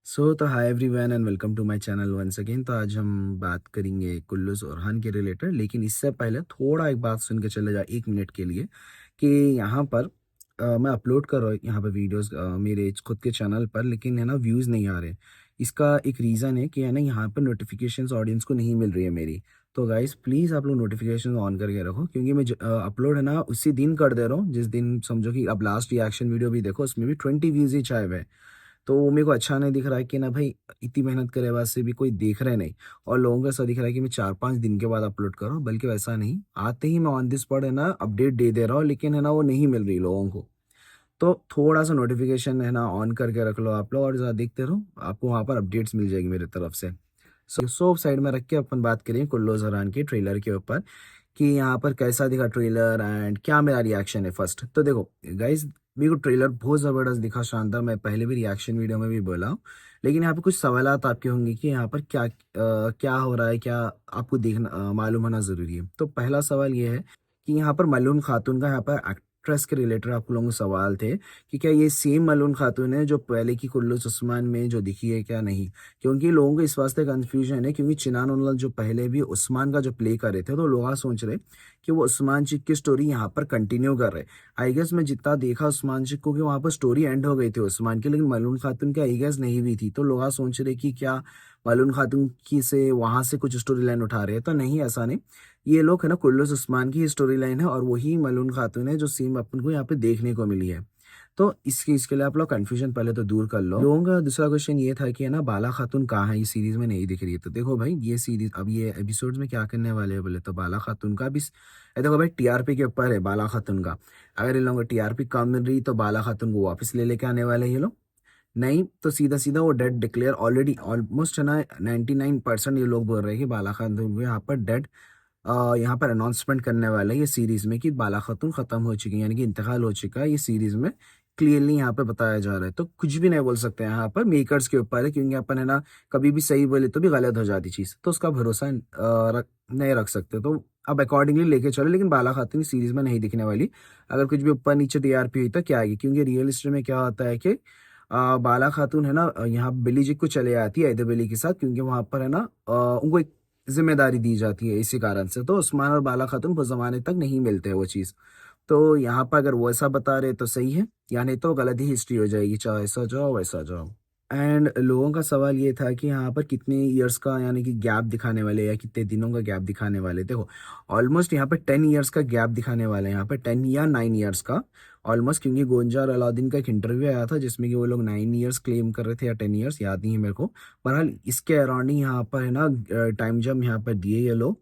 तो hi everyone and welcome to my channel once again. तो आज हम बात करेंगे कुल्लूज़ ओरहान के रिलेटेड, लेकिन इससे पहले थोड़ा एक बात सुन के चले जाए 1 मिनट के लिए कि यहाँ पर मैं अपलोड कर रहा हूँ यहाँ पे वीडियोस मेरे खुद के चैनल पर, लेकिन है ना व्यूज़ नहीं आ रहे। इसका एक रीज़न है कि है ना यहाँ पर नोटिफिकेशंस ऑडियंस को नहीं मिल रही है मेरी। तो गाइस प्लीज़ आप लोग नोटिफिकेशन ऑन करके रखो, क्योंकि मैं अपलोड है ना उसी दिन कर दे रहा हूँ जिस दिन समझो कि अब लास्ट रिएक्शन वीडियो भी देखो, उसमें भी 20 व्यूज़ ही चाहे हुए हैं। तो वो मेरे को अच्छा नहीं दिख रहा है कि ना भाई इतनी मेहनत करे बाद से भी कोई देख रहा है नहीं। और लोगों को ऐसा दिख रहा है कि मैं 4-5 दिन के बाद अपलोड कर रहा हूँ, बल्कि वैसा नहीं, आते ही मैं ऑन द स्पॉट है ना अपडेट दे दे रहा हूँ, लेकिन है ना वो नहीं मिल रही लोगों को। तो थोड़ा-सा नोटिफ़िकेशन है ना ऑन करके रख लो आप लोग और ज़रा देखते रहो, आपको वहाँ पर अपडेट्स मिल जाएगी मेरी तरफ से। सो साइड में रख के अपन बात करें कुल्लू ज़रान के ट्रेलर के ऊपर कि यहाँ पर कैसा दिखा ट्रेलर एंड क्या मेरा रिएक्शन है फर्स्ट। तो देखो गाइस, मेरे को ट्रेलर बहुत ज़बरदस्त दिखा, शानदार। मैं पहले भी रिएक्शन वीडियो में भी बोला हूँ, लेकिन यहाँ पे कुछ सवालात आपके होंगे कि यहाँ पर क्या हो रहा है, क्या आपको देखना मालूम होना ज़रूरी है। तो पहला सवाल ये है कि यहाँ पर मलून खातून का यहाँ पर एक्ट्रेस के रिलेटेड आप लोगों को सवाल थे कि क्या ये सेम मलून खातून है जो पहले की कुल्लूस उस्मान में जो दिखी है, क्या नहीं। क्योंकि लोगों को इस वास्ते कन्फ्यूजन है क्योंकि चिनान उनल जो पहले भी उस्मान का जो प्ले कर रहे थे, तो लोग सोच रहे कि वो उस्मान चिक की स्टोरी यहाँ पर कंटिन्यू कर रहे। आई गेस मैं जितना देखा उस्मान चिक को कि वहाँ पर स्टोरी एंड हो गई थी उस्मान की, लेकिन मलून खातून की आई गेस नहीं हुई थी। तो लोग सोच रहे कि क्या मलून खातून की से वहाँ से कुछ स्टोरी लाइन उठा रहे हैं, तो नहीं, ऐसा नहीं। ये लोग है ना कुल्लूस उस्मान की स्टोरी लाइन है और वही मलून खातून है जो सेम अपन को यहाँ पे देखने को मिली है। तो इसके लिए आप लोग कन्फ्यूजन पहले तो दूर कर लो। लोगों का दूसरा क्वेश्चन ये था कि है ना बाला खातून कहाँ है, इस सीरीज में नहीं दिख रही है। तो देखो भाई, ये सीरीज अब ये एपिसोड्स में क्या करने वाले हैं बोले तो बाला खातून का भी देखो भाई टीआरपी के ऊपर है बाला खातून का। अगर इन लोगों को टीआरपी कम मिल रही तो बाला खातून को वापस ले लेके आने वाले हैं ये लोग। नहीं तो सीधा सीधा वो डेड डिक्लेयर ऑलरेडी ऑलमोस्ट है ना 99% ये लोग बोल रहे हैं कि बाला खातून को यहाँ पर डेड यहाँ पर अनाउंसमेंट करने वाला है ये सीरीज में कि बाला खातून खत्म हो चुकी है, यानी कि इंतकाल हो चुका है। ये सीरीज में क्लियरली यहाँ पे बताया जा रहा है, तो कुछ भी नहीं बोल सकते हैं यहाँ पर, मेकर्स के ऊपर है। क्योंकि अपन है ना कभी भी सही बोले तो भी गलत हो जाती चीज़, तो उसका भरोसा नहीं रख सकते। तो अब अकॉर्डिंगली लेके चलो, लेकिन बाला खातून सीरीज में नहीं दिखने वाली। अगर कुछ भी ऊपर नीचे टीआरपी हुई तो क्या आएगी, क्योंकि रियल हिस्ट्री में क्या होता है कि बाला खातून है ना यहाँ बिली जी को चले आती है हैदर बिली के साथ, क्योंकि वहाँ पर है ना उनको एक ज़िम्मेदारी दी जाती है इसी कारण से। तो उस्मान और बाला खातून बहुत ज़माने तक नहीं मिलते हैं वो चीज़। तो यहाँ पर अगर वो ऐसा बता रहे तो सही है, या नहीं तो गलत ही हिस्ट्री हो जाएगी, चाहे ऐसा जाओ वैसा जाओ। एंड लोगों का सवाल ये था कि यहाँ पर कितने इयर्स का यानी कि गैप दिखाने वाले या कितने दिनों का गैप दिखाने वाले। देखो ऑलमोस्ट यहाँ पर 10 इयर्स का गैप दिखाने वाले हैं, यहाँ पर 10 या 9 इयर्स का ऑलमोस्ट। क्योंकि गोंजा और अलाउद्दीन का एक इंटरव्यू आया था जिसमें कि वो लोग 9 इयर्स क्लेम कर रहे थे या 10 इयर्स, याद नहीं है मेरे को। बहरहाल इसके अराउंड ही यहाँ पर है ना टाइम जम यहाँ पर दिए ये लोग।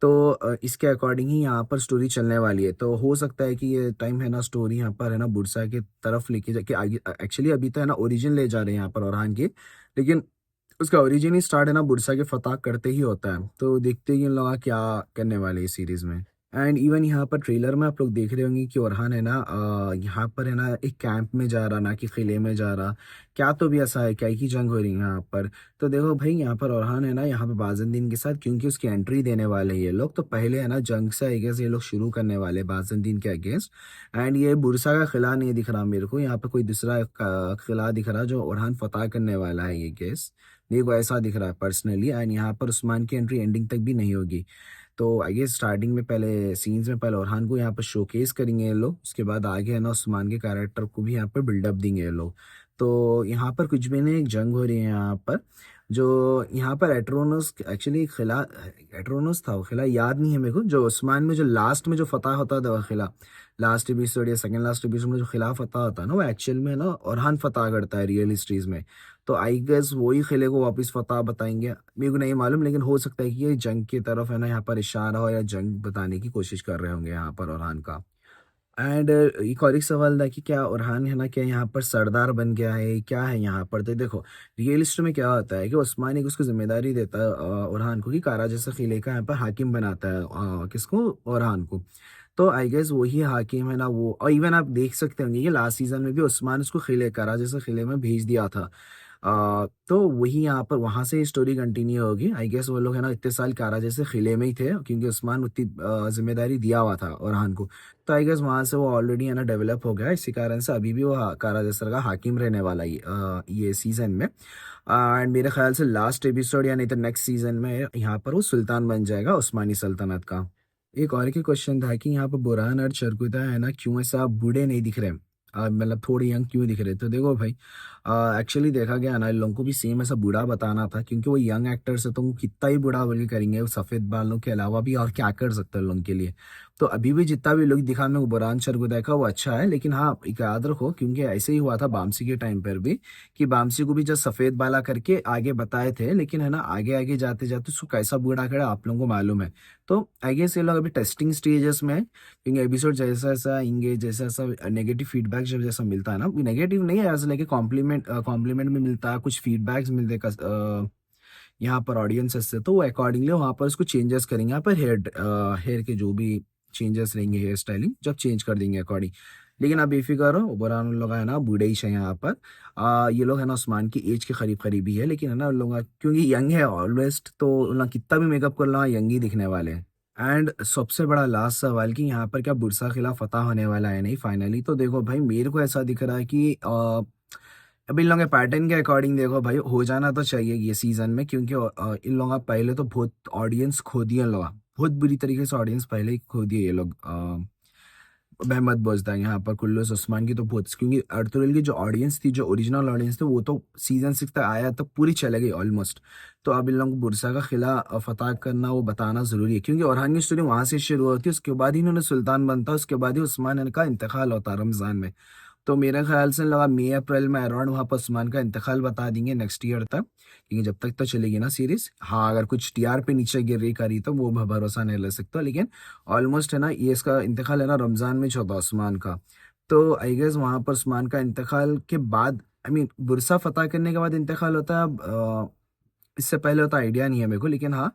तो इसके अकॉर्डिंग ही यहाँ पर स्टोरी चलने वाली है। तो हो सकता है कि ये टाइम है ना स्टोरी यहाँ पर है ना बुरसा के तरफ लेके जाके आगे। एक्चुअली अभी तो है ना ओरिजिन ले जा रहे हैं यहाँ पर ओरहान की, लेकिन उसका ओरिजिन ही स्टार्ट है ना बुरसा के फतह करते ही होता है। तो देखते हैं इन लोग क्या करने वाले इस सीरीज में। एंड इवन यहाँ पर ट्रेलर में आप लोग देख रहे होंगे कि ओरहान है ना यहाँ पर है ना एक कैंप में जा रहा, ना कि किले में जा रहा। क्या तो भी ऐसा है, क्या ही जंग हो रही है यहाँ पर। तो देखो भाई, यहाँ पर ओरहान है ना यहाँ पे बाजुद्दीन के साथ, क्योंकि उसकी एंट्री देने वाले हैं ये लोग। तो पहले है ना जंग से आई गेस ये लोग शुरू करने वाले हैं बाजुद्दीन के अगेंस्ट। एंड ये बुरसा का किला नहीं दिख रहा मेरे को, यहाँ पे कोई दूसरा किला दिख रहा जो ओरहान फतह करने वाला है ये गेस। मेरे को ऐसा दिख रहा है पर्सनली। एंड यहाँ पर उस्मान की एंट्री एंडिंग तक भी नहीं होगी। तो आई गेस स्टार्टिंग में पहले सीन्स में पहले ओरहान को यहाँ पर शोकेस करेंगे ये लोग, उसके बाद आगे है ना उस्मान के कैरेक्टर को भी यहाँ पर बिल्डअप देंगे ये लोग। तो यहाँ पर कुछ भी नहीं, एक जंग हो रही है यहाँ पर। जो यहाँ पर एट्रोनस एक्चुअली खिला एट्रोनस था वो खिला, याद नहीं है मेरे को। जो उस्मान में जो लास्ट में जो फतह होता था वो खिला, लास्ट एपिसोड या सेकंड लास्ट एपिसोड में जो खिला फतह होता है ना, वो एक्चुअल में ना ओरहान फतह करता है रियल हिस्ट्रीज में। तो आई गेस वही किले को वापस फतह बताएंगे, मेरे को नहीं मालूम, लेकिन हो सकता है कि ये जंग की तरफ है ना यहाँ पर इशारा हो या जंग बताने की कोशिश कर रहे होंगे यहाँ पर ओरहान का। एंड एक और एक सवाल था कि क्या ओरहान है ना क्या यहाँ पर सरदार बन गया है, क्या है यहाँ पर। तो देखो रियल हिस्ट्री में क्या होता है कि उस्मान एक उसको जिम्मेदारी देता है ओरहान को कि कारा जैसा किले का यहाँ पर हाकिम बनाता है किसको, ओरहान को। तो आई गेस वही हाकिम है ना वो। और इवन आप देख सकते होंगे कि लास्ट सीजन में भी उस्मान उसको किले कारा जैसे किले में भेज दिया था। तो वही यहाँ पर वहाँ से स्टोरी कंटिन्यू होगी। आई गेस वो लोग है ना इतने साल कारा जैसे किले में ही थे, क्योंकि उस्मान उतनी जिम्मेदारी दिया हुआ था ओरहान को। तो आई गेस वहाँ से वो ऑलरेडी है ना डेवलप हो गया, इसी कारण से अभी भी वो कारा जैसर का हाकिम रहने वाला है ये सीजन में। एंड मेरे ख्याल से लास्ट एपिसोड या नहीं तो नेक्स्ट सीजन में यहाँ पर वो सुल्तान बन जाएगा उस्मानी सल्तनत का। एक और की क्वेश्चन था कि यहाँ पर बुरहान और चरकुदा है ना क्यों ऐसा बूढ़े नहीं दिख रहे, मतलब थोड़े यंग क्यों दिख रहे। तो देखो भाई, एक्चुअली देखा गया ना इन लोगों को भी सेम ऐसा बूढ़ा बताना था, क्योंकि वो यंग एक्टर्स है तो वो कितना ही बूढ़ा बोल के करेंगे, वो सफेद बालों के अलावा भी और क्या कर सकते हैं लोगों के लिए। तो अभी भी जितना भी लोग दिखाने को बुरहान चरकुदा का वो अच्छा है, लेकिन हाँ एक याद रखो, क्योंकि ऐसे ही हुआ था बामसी के टाइम पर भी, कि बामसी को भी जब सफेद बाला करके आगे बताए थे, लेकिन है ना आगे आगे जाते जाते उसको कैसा बूढ़ा खड़ा आप लोगों को मालूम है। तो आई गेस ये लोग अभी टेस्टिंग स्टेजेस में है, क्योंकि एपिसोड जैसा जैसा आएंगे, जैसा जैसा नेगेटिव फीडबैक जब जैसा मिलता है ना, नेगेटिव नहीं है ऐसा, लेके कॉम्प्लीमेंट में मिलता है, कुछ फीडबैक्स मिलते हैं यहाँ पर ऑडियंसेस से, तो वो अकॉर्डिंगली वहाँ पर उसको चेंजेस करेंगे। यहाँ पर हेयर के जो भी चेंजेस रहेंगे, हेयर स्टाइलिंग जब चेंज कर देंगे अकॉर्डिंग। लेकिन आप बेफिक्र रहो, बुरहान उन लोग है ना बूढ़े ही है यहाँ पर। ये लोग है ना उस्मान की एज के करीब करीब ही है, लेकिन है ना उन लोग क्योंकि यंग है ऑलवेज, तो उन लोग कितना भी मेकअप कर लो यंग ही दिखने वाले हैं। एंड सबसे बड़ा लास्ट सवाल कि यहाँ पर क्या बुरसा खिलाफ फतह होने वाला है नहीं फाइनली। तो देखो भाई, मेरे को ऐसा दिख रहा है कि अब इन लोगों के पैटर्न के अकॉर्डिंग देखो भाई, हो जाना तो चाहिए ये सीजन में, क्योंकि इन लोगों का पहले तो बहुत ऑडियंस खो दिए इन लोग, बहुत बुरी तरीके से ऑडियंस पहले ही खो दिए ये लोग। महमद बोजदा यहाँ पर कुल्लूस उस्मान की तो बहुत, क्योंकि अर्तुगरुल की जो ऑडियंस थी, जो ओरिजिनल ऑडियंस थी, वो तो सीजन 6 तक आया तक पूरी चले गई ऑलमोस्ट। तो अब इन लोगों को बुरसा का किला फतह करना वो बताना जरूरी है, क्योंकि ओरहान की स्टोरी वहां से शुरू होती है, उसके बाद ही इन्होंने सुल्तान बनता, उसके बाद ही उस्मान का इंतकाल होता है रमजान में। तो मेरे ख्याल से लगा मई अप्रैल में अराउंड वहाँ पर उस्मान का इंतकाल बता देंगे नेक्स्ट ईयर तक, क्योंकि जब तक तो चलेगी ना सीरीज। हाँ अगर कुछ टीआर पे नीचे गिर रही करी तो वो भरोसा नहीं ले सकता, लेकिन ऑलमोस्ट है ना ये इसका इंतकाल है ना रमजान में होता उस्मान का। तो आई गेस वहाँ पर उस्मान का इंतकाल के बाद, आई मीन बुरसा फतह करने के बाद इंतकाल होता है। अब इससे पहले होता आइडिया नहीं है मेरे को, लेकिन हाँ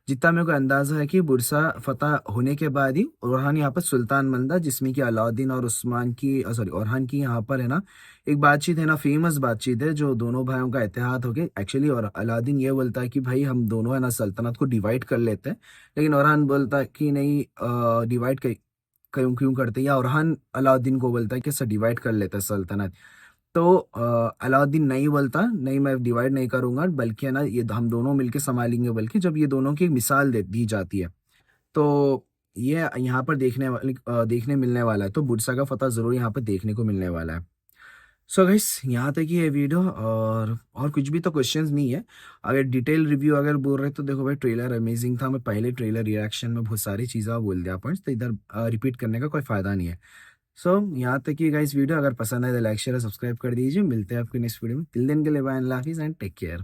जितना मेरे को अंदाजा है कि बुरसा फतह होने के बाद ही ओरहान यहाँ पर सुल्तान बनता, जिसमें कि अलाउद्दीन और उस्मान की सॉरी ओरहान की यहाँ पर है ना एक बातचीत है ना, फेमस बातचीत है, जो दोनों भाइयों का इत्तेहाद हो गया एक्चुअली। और अलाउद्दीन ये बोलता है कि भाई हम दोनों है ना सल्तनत को डिवाइड कर लेते हैं, लेकिन ओरहान बोलता है कि नहीं, डिवाइड क्यों क्यों करते हैं, या ओरहान अलाउद्दीन को बोलता है कि सर डिवाइड कर लेते हैं सल्तनत। तो अलाउद्दीन नहीं बोलता, नहीं मैं डिवाइड नहीं करूंगा, बल्कि है ना ये हम दोनों मिलके संभालेंगे, बल्कि जब ये दोनों की एक मिसाल दी जाती है। तो ये यहाँ पर देखने मिलने वाला है, तो बुरसा का फतह जरूर यहाँ पर देखने को मिलने वाला है। सो गाइस यहाँ तक ही है वीडियो, और कुछ भी तो क्वेश्चंस नहीं है। अगर डिटेल रिव्यू अगर बोल रहे तो देखो भाई, ट्रेलर अमेजिंग था, मैं पहले ट्रेलर रिएक्शन में बहुत सारी चीज़ें बोल दिया पॉइंट्स, तो इधर रिपीट करने का कोई फायदा नहीं है। सो यहाँ तक ही गाइस वीडियो, अगर पसंद आए तो लाइक शेयर सब्सक्राइब कर दीजिए। मिलते हैं आपके नेक्स्ट वीडियो में, तिल दिन के लिए बाय, अल्लाह हाफिज़ एंड टेक केयर।